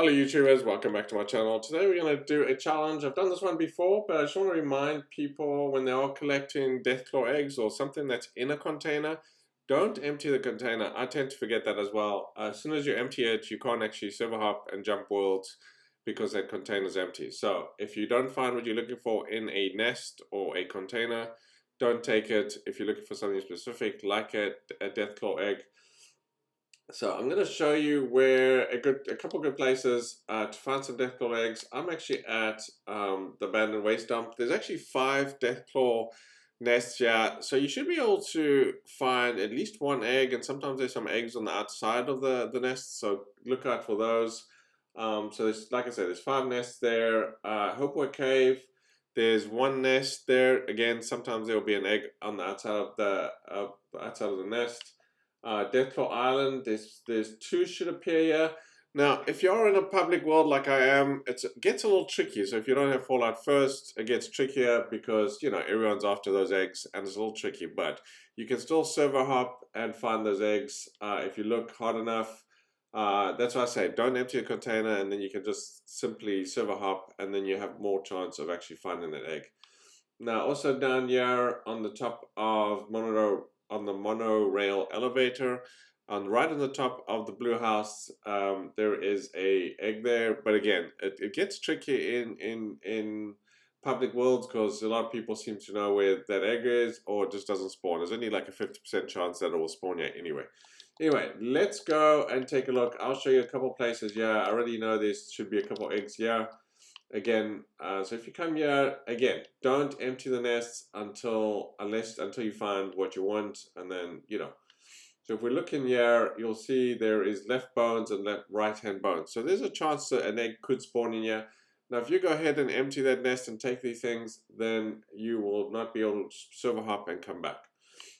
Hello YouTubers, welcome back to my channel. Today we're going to do a challenge. I've done this one before, but I just want to remind people when they are collecting Deathclaw eggs or something that's in a container, don't empty the container. I tend to forget that as well. As soon as you empty it, you can't actually server hop and jump worlds because that container is empty. So if you don't find what you're looking for in a nest or a container, don't take it. If you're looking for something specific like a Deathclaw egg, so I'm going to show you where a couple good places to find some Deathclaw eggs. I'm actually at the abandoned waste dump. There's actually 5 Deathclaw nests here, so you should be able to find at least one egg, and sometimes there's some eggs on the outside of the nest, so look out for those. So there's, like I said, there's 5 nests there. Hopewell Cave, there's 1 nest there. Again, sometimes there will be an egg on the outside of the nest. Deathclaw Island, there's 2 should appear here. Now, if you're in a public world like I am, it gets a little tricky. So if you don't have Fallout first, it gets trickier because, you know, everyone's after those eggs and it's a little tricky. But you can still server hop and find those eggs if you look hard enough. That's why I say don't empty a container, and then you can just simply server hop, and then you have more chance of actually finding that egg. Now, also down here on the top of on the monorail elevator, right on the top of the blue house, there is a egg there. But again, it gets tricky in public worlds because a lot of people seem to know where that egg is, or it just doesn't spawn. There's only like a 50% chance that it will spawn here anyway. Anyway, let's go and take a look. I'll show you a couple places. Yeah, I already know there should be a couple eggs here. Again, so if you come here, again, don't empty the nests until you find what you want, and then, you know. So if we look in here, you'll see there is left bones and right hand bones. So there's a chance that an egg could spawn in here. Now, if you go ahead and empty that nest and take these things, then you will not be able to server hop and come back.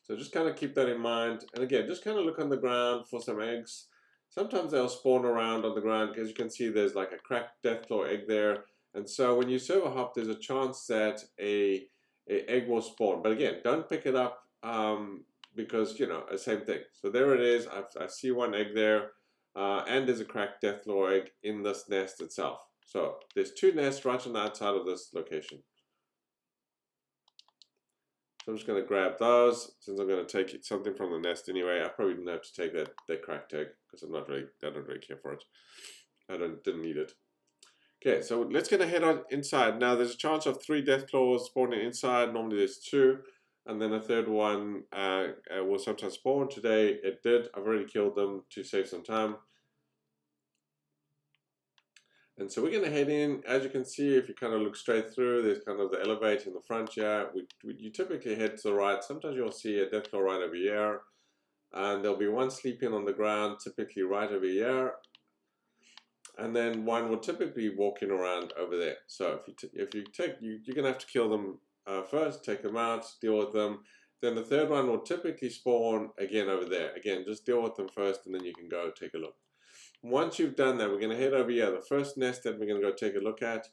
So just kind of keep that in mind. And again, just kind of look on the ground for some eggs. Sometimes they'll spawn around on the ground. As you can see, there's like a cracked Deathclaw egg there. And so when you server hop, there's a chance that a egg will spawn. But again, don't pick it up because, you know, same thing. So there it is. I see one egg there. And there's a cracked Deathclaw egg in this nest itself. So there's 2 nests right on the outside of this location. So I'm just going to grab those. Since I'm going to take something from the nest anyway, I probably didn't have to take that cracked egg because I don't really care for it. I didn't need it. Okay, so let's get head on inside. Now there's a chance of 3 Deathclaws spawning inside. Normally there's 2, and then a third one will sometimes spawn. Today it did. I've already killed them to save some time. And so we're going to head in. As you can see, if you kind of look straight through, there's kind of the elevator in the front here. You typically head to the right. Sometimes you'll see a Deathclaw right over here, and there'll be 1 sleeping on the ground, typically right over here. And then 1 will typically be walking around over there. So if you take, you're gonna have to kill them first, take them out, deal with them. Then the third one will typically spawn again over there. Again, just deal with them first, and then you can go take a look. Once you've done that, we're gonna head over here. The first nest that we're gonna go take a look at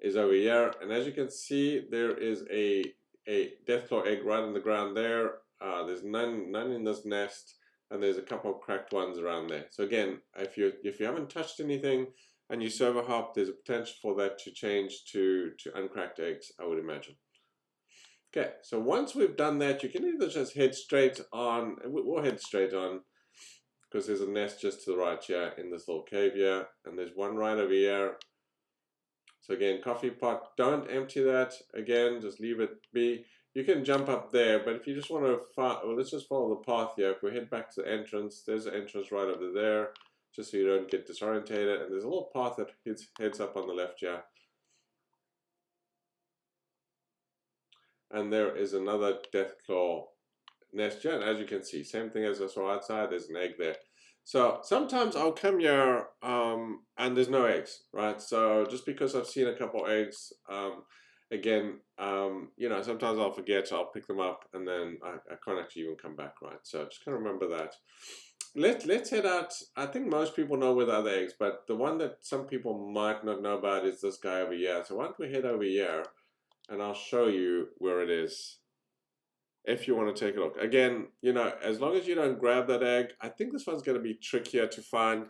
is over here. And as you can see, there is a Deathclaw egg right on the ground there. There's none in this nest. And there's a couple of cracked ones around there. So again, if you haven't touched anything and you server hop, there's a potential for that to change to uncracked eggs, I would imagine. Okay, so once we've done that, you can either just head straight on. We'll head straight on because there's a nest just to the right here in this little cave here, and there's 1 right over here. So again, coffee pot, don't empty that. Again, just leave it be. You can jump up there, but if you just want to, well, let's just follow the path here. If we head back to the entrance, there's an entrance right over there, just so you don't get disorientated. And there's a little path that heads up on the left here. And there is another Deathclaw nest here. And as you can see, same thing as I saw outside, there's an egg there. So sometimes I'll come here and there's no eggs, right? So just because I've seen a couple eggs, again, you know, sometimes I'll forget, so I'll pick them up, and then I can't actually even come back, right? So just kind of remember that. Let's head out. I think most people know where the other eggs, but the one that some people might not know about is this guy over here. So why don't we head over here, and I'll show you where it is if you want to take a look. Again, you know, as long as you don't grab that egg, I think this one's going to be trickier to find.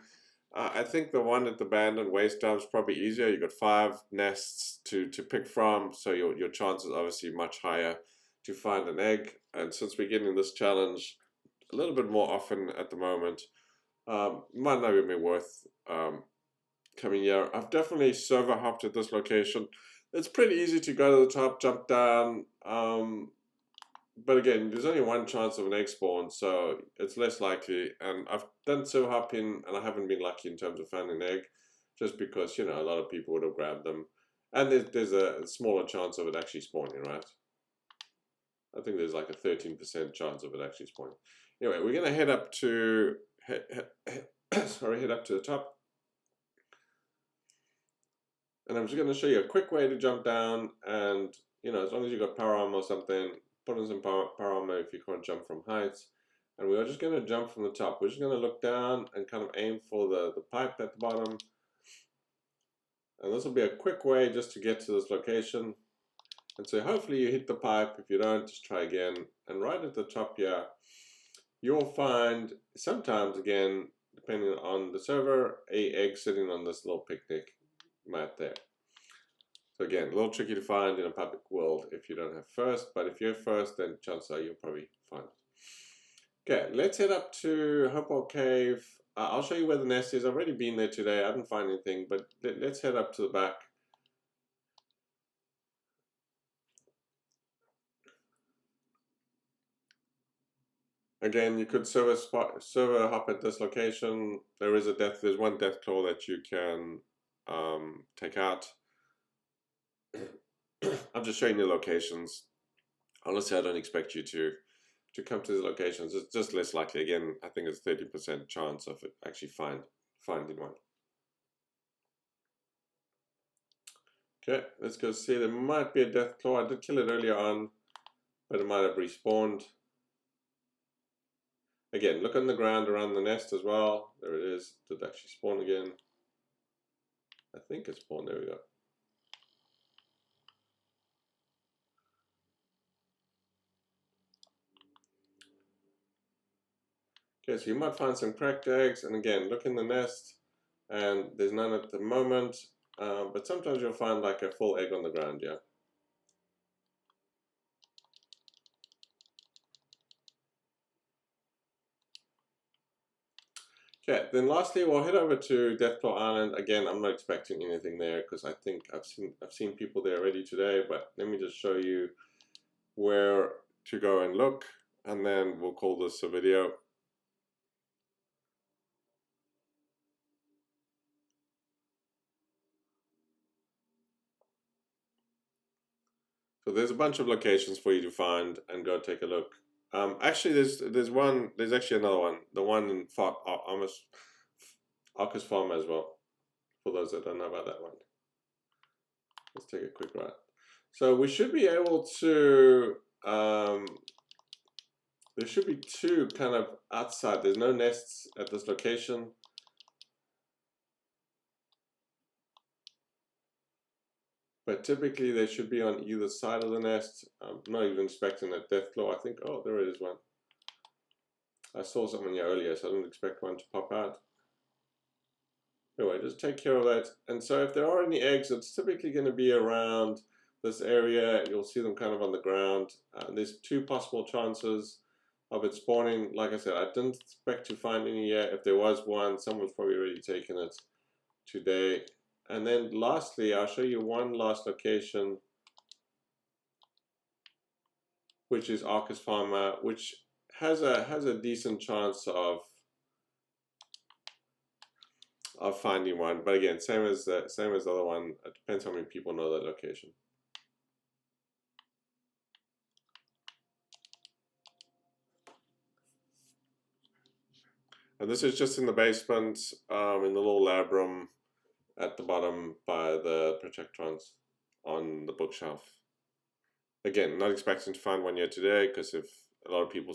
I think the one at the abandoned waste dump is probably easier. You got 5 nests to pick from, so your chance is obviously much higher to find an egg. And since we're getting this challenge a little bit more often at the moment, might not even be worth coming here. I've definitely server hopped at this location. It's pretty easy to go to the top, jump down, but again, there's only one chance of an egg spawn, so it's less likely. And I've done server hopping, and I haven't been lucky in terms of finding an egg, just because, you know, a lot of people would have grabbed them. And there's a smaller chance of it actually spawning, right? I think there's like a 13% chance of it actually spawning. Anyway, we're gonna head up to head up to the top. And I'm just going to show you a quick way to jump down, and you know, as long as you've got power armor or something, put in some power armor if you can't jump from heights. And we are just going to jump from the top. We're just going to look down and kind of aim for the pipe at the bottom. And this will be a quick way just to get to this location. And so hopefully you hit the pipe. If you don't, just try again. And right at the top here, you'll find sometimes, again, depending on the server, a egg sitting on this little picnic mat there. So again, a little tricky to find in a public world if you don't have first, but if you're first, then chances are you'll probably find it. Okay, let's head up to Hopewell Cave. I'll show you where the nest is. I've already been there today. I didn't find anything, but let's head up to the back. Again, you could server hop at this location. There's one Deathclaw that you can take out. I'm just showing you locations. Honestly, I don't expect you to come to the locations. It's just less likely. Again, I think it's 30% chance of it actually finding one. Okay, let's go see. There might be a Deathclaw. I did kill it earlier on, but it might have respawned. Again, look on the ground around the nest as well. There it is. Did it actually spawn again? I think it spawned. There we go. Okay, so you might find some cracked eggs, and again, look in the nest, and there's none at the moment, but sometimes you'll find like a full egg on the ground, yeah. Okay, then lastly, we'll head over to Deathclaw Island. Again, I'm not expecting anything there because I think I've seen people there already today, but let me just show you where to go and look, and then we'll call this a video. So there's a bunch of locations for you to find and go take a look. Actually, there's actually another one. The one in Arcus Farm as well. For those that don't know about that one, let's take a quick ride. So we should be able to. There should be 2 kind of outside. There's no nests at this location. But typically they should be on either side of the nest. I'm not even expecting a Deathclaw. I think, oh, there is one. I saw someone here earlier, so I didn't expect one to pop out. Anyway, just take care of that. And so if there are any eggs, it's typically going to be around this area. You'll see them kind of on the ground. There's 2 possible chances of it spawning. Like I said, I didn't expect to find any yet. If there was one, someone's probably already taken it today. And then lastly, I'll show you one last location, which is Arcus Farmer, which has a decent chance of finding one. But again, same as the other one. It depends how many people know that location. And this is just in the basement, in the little lab room at the bottom by the projectrons on the bookshelf. Again, not expecting to find one yet today, because if a lot of people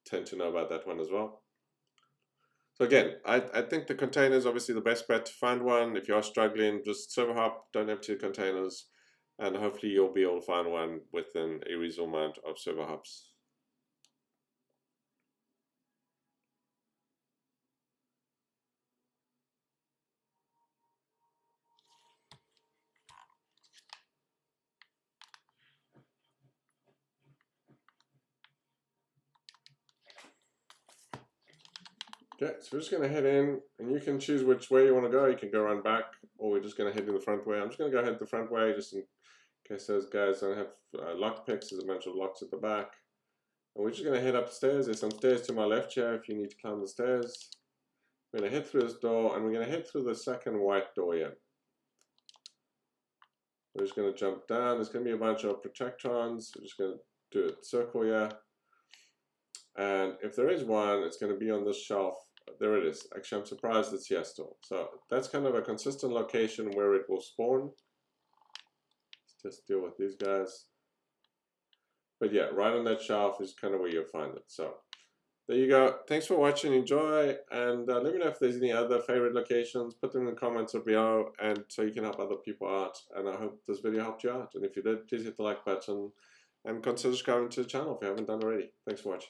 tend to know about that one as well. So again, I think the container is obviously the best bet to find one. If you are struggling, just server hop, don't empty the containers, and hopefully you'll be able to find one within a reasonable amount of server hops. Okay, so we're just going to head in, and you can choose which way you want to go. You can go around back, or we're just going to head in the front way. I'm just going to go head the front way, just in case those guys don't have lock picks. There's a bunch of locks at the back. And we're just going to head upstairs. There's some stairs to my left here if you need to climb the stairs. We're going to head through this door, and we're going to head through the second white door here. We're just going to jump down. There's going to be a bunch of protectrons. We're just going to do a circle here. And if there is one, it's going to be on this shelf. There it is. Actually, I'm surprised it's here still. So that's kind of a consistent location where it will spawn. Let's just deal with these guys. But yeah, right on that shelf is kind of where you'll find it. So there you go. Thanks for watching. Enjoy. And let me know if there's any other favorite locations. Put them in the comments below, and so you can help other people out. And I hope this video helped you out. And if you did, please hit the like button and consider subscribing to the channel if you haven't done already. Thanks for watching.